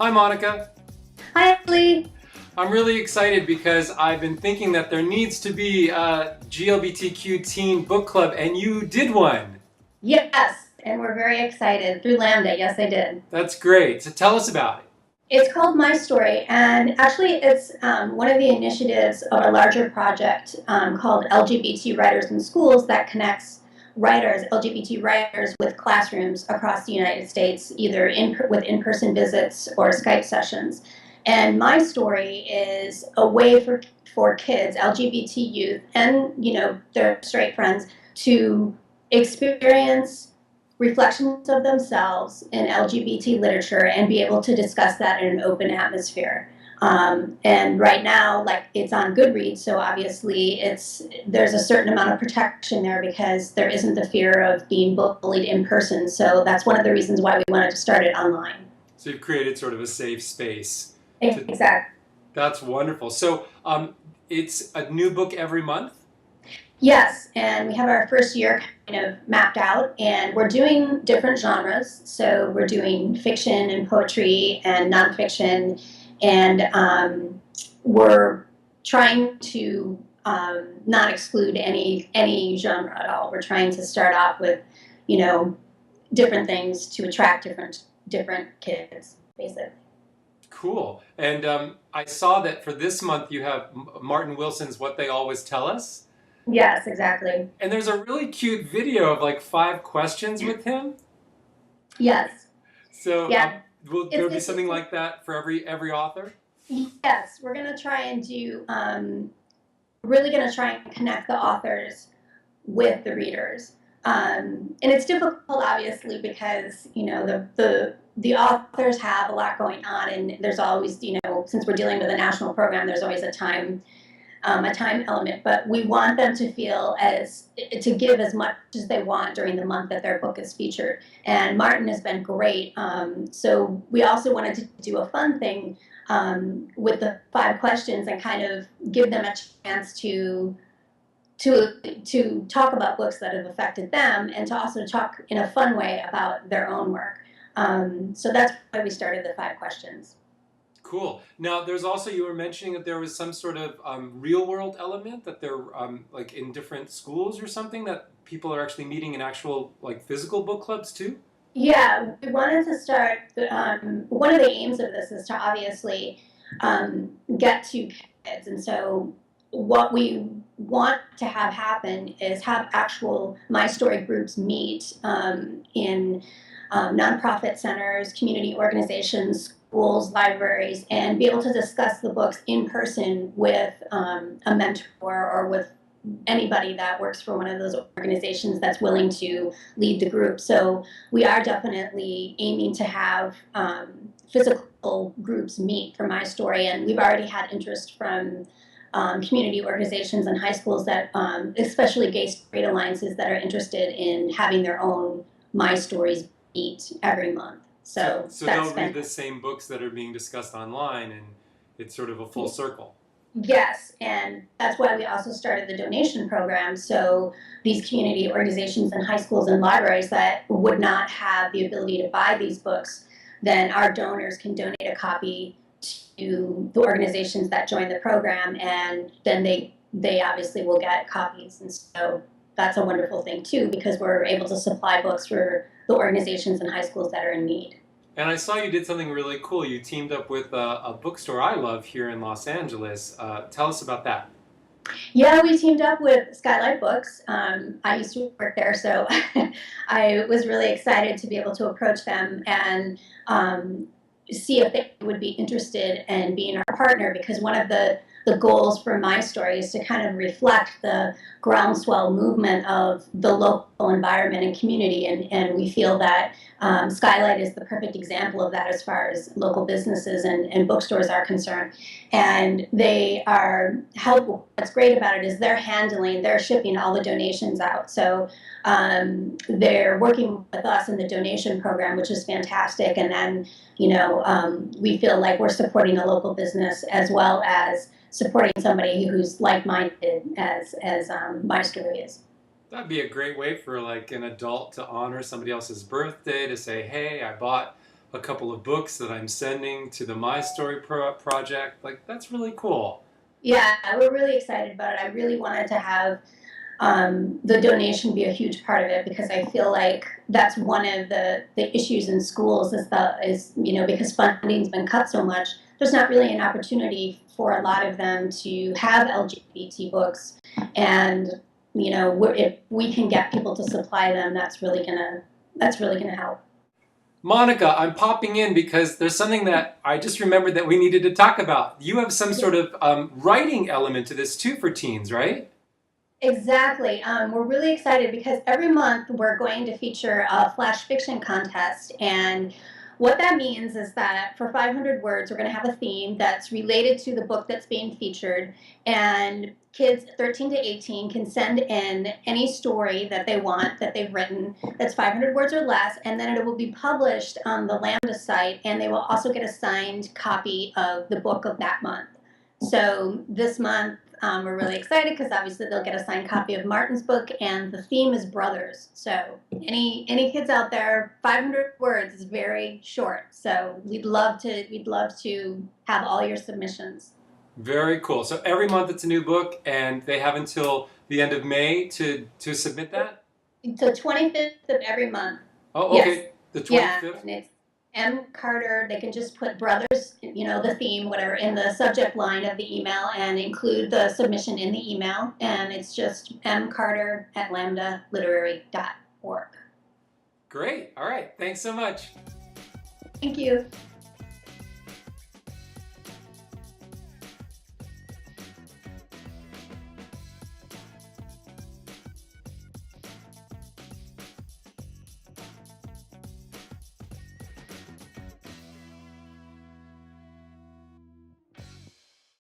Hi, Monica. Hi, Lee. I'm really excited because I've been thinking that there needs to be a GLBTQ teen book club, and you did one. Yes, and we're very excited through Lambda. Yes, I did. That's great. So tell us about it. It's called My Story, and actually, it's one of the initiatives of a larger project called LGBT Writers in Schools that connects LGBT writers, with classrooms across the United States, either with in-person visits or Skype sessions. And My Story is a way for kids, LGBT youth, and their straight friends to experience reflections of themselves in LGBT literature and be able to discuss that in an open atmosphere. And right now, like, it's on Goodreads, so obviously there's a certain amount of protection there because there isn't the fear of being bullied in person. So that's one of the reasons why we wanted to start it online. So you've created sort of a safe space. Exactly. That's wonderful. So it's a new book every month? Yes, and we have our first year kind of mapped out, and we're doing different genres. So we're doing fiction and poetry and nonfiction, and we're trying to not exclude any genre at all. We're trying to start off with, different things to attract different kids, basically. Cool. And I saw that for this month you have Martin Wilson's What They Always Tell Us. Yes, exactly. And there's a really cute video of like 5 questions with him. Yes. So Yeah. will there be something like that for every author? Yes, we're going to try and do, really going to try and connect the authors with the readers. And it's difficult, obviously, because, the authors have a lot going on, and there's always, since we're dealing with a national program, there's always a time element, but we want them to to give as much as they want during the month that their book is featured. And Martin has been great. So we also wanted to do a fun thing with the 5 questions and kind of give them a chance to talk about books that have affected them, and to also talk in a fun way about their own work. So that's why we started the 5 questions. Cool. Now, there's also, you were mentioning that there was some sort of real world element, that they're like in different schools or something, that people are actually meeting in actual like physical book clubs too? Yeah, we wanted to start. One of the aims of this is to obviously get to kids, and so what we want to have happen is have actual My Story groups meet in nonprofit centers, community organizations, schools, libraries, and be able to discuss the books in person with a mentor or with anybody that works for one of those organizations that's willing to lead the group. So we are definitely aiming to have physical groups meet for My Story, and we've already had interest from community organizations and high schools that, especially gay straight alliances, that are interested in having their own My Stories meet every month. So they'll read the same books that are being discussed online, and it's sort of a full circle. Yes, and that's why we also started the donation program. So these community organizations and high schools and libraries that would not have the ability to buy these books, then our donors can donate a copy to the organizations that join the program, and then they obviously will get copies. And so that's a wonderful thing too, because we're able to supply books for the organizations and high schools that are in need. And I saw you did something really cool. You teamed up with a bookstore I love here in Los Angeles. Tell us about that. Yeah, we teamed up with Skylight Books. I used to work there, so I was really excited to be able to approach them and see if they would be interested in being our partner, because one of the goals for My Story is to kind of reflect the groundswell movement of the local environment and community, and we feel that Skylight is the perfect example of that as far as local businesses and bookstores are concerned. And they are helpful. What's great about it is they're shipping all the donations out. So they're working with us in the donation program, which is fantastic. And then, we feel like we're supporting a local business as well as supporting somebody who's like-minded as My Story is. That'd be a great way for like an adult to honor somebody else's birthday, to say, hey, I bought a couple of books that I'm sending to the My Story project. Like, that's really cool. Yeah, we're really excited about it. I really wanted to have the donation be a huge part of it because I feel like that's one of the issues in schools is because funding's been cut so much, there's not really an opportunity for a lot of them to have LGBT books, and if we can get people to supply them, that's really gonna help. Monica, I'm popping in because there's something that I just remembered that we needed to talk about. You have some sort of writing element to this too for teens, right? Exactly. We're really excited because every month we're going to feature a flash fiction contest. And what that means is that for 500 words, we're going to have a theme that's related to the book that's being featured. And kids 13 to 18 can send in any story that they want that they've written that's 500 words or less. And then it will be published on the Lambda site. And they will also get a signed copy of the book of that month. So this month, we're really excited because obviously they'll get a signed copy of Martin's book, and the theme is brothers. So any kids out there, 500 words is very short. So we'd love to have all your submissions. Very cool. So every month it's a new book, and they have until the end of May to submit that? The 25th of every month. Oh, Yes. okay. The Yeah, 25th? and it's M. Carter. They can just put brothers, the theme, whatever, in the subject line of the email and include the submission in the email. And it's just mcarter@lambdaliterary.org. Great. All right. Thanks so much. Thank you.